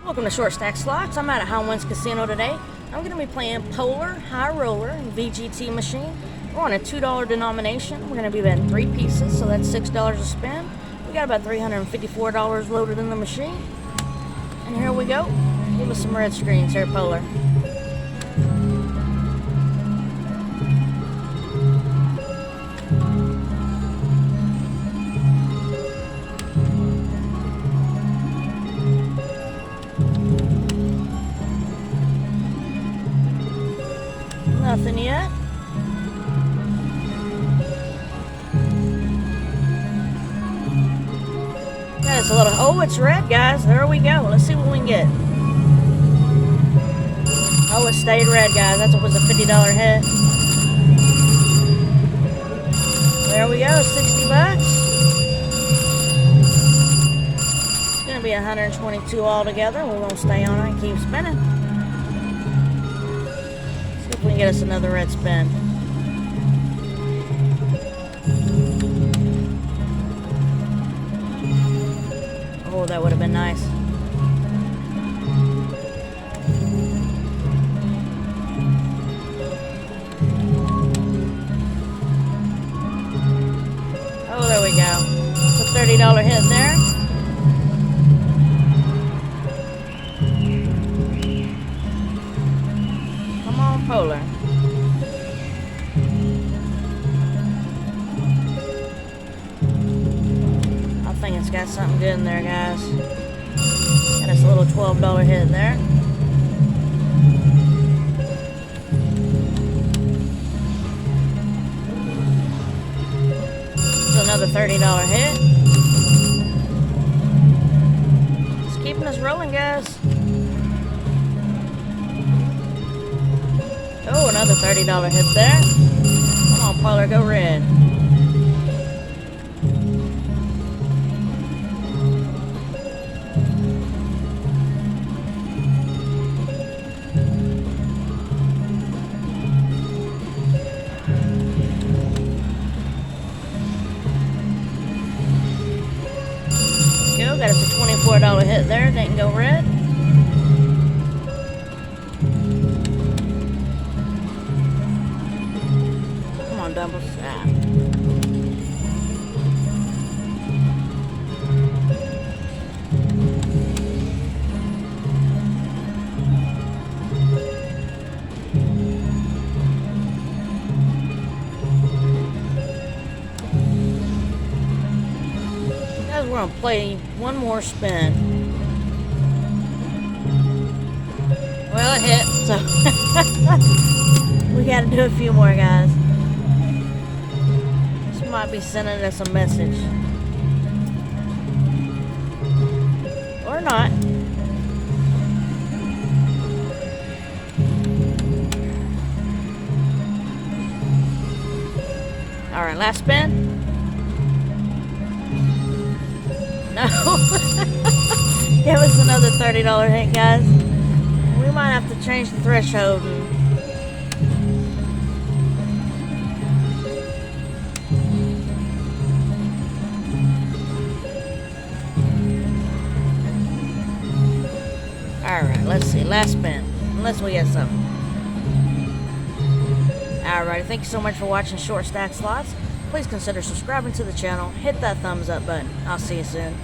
Welcome to Short Stack Slots. I'm out at High Winds Casino today. I'm going to be playing Polar, High Roller, and VGT machine. We're on a $2 denomination. We're going to be betting 3 pieces, so that's $6 a spin. We got about $354 loaded in the machine. And here we go. Give us some red screens here, Polar. Nothing yet. That's a little. Oh, it's red, guys. There we go. Let's see what we can get. Oh, it stayed red, guys. That was a $50 hit. There we go. 60 bucks. It's gonna be 122 altogether. We're gonna stay on it and keep spinning. If we can get us another red spin. Oh, that would have been nice. Oh, there we go. It's a $30 hit there. Polar. I think it's got something good in there, guys. Got us a little $12 hit there. There's another $30 hit. It's keeping us rolling, guys. Oh, another $30 hit there. Come on, Polar, go red. Go, got us a $24 hit there. Didn't go red. Double snap. Guys, we're gonna play one more spin. Well, it hit, so we gotta do a few more, guys. Might be sending us a message. Or not. Alright, last spin. No. Give us another $30 hit, guys. We might have to change the threshold and alright, let's see. Last spin. Unless we get something. Alright, thank you so much for watching Short Stack Slots. Please consider subscribing to the channel. Hit that thumbs up button. I'll see you soon.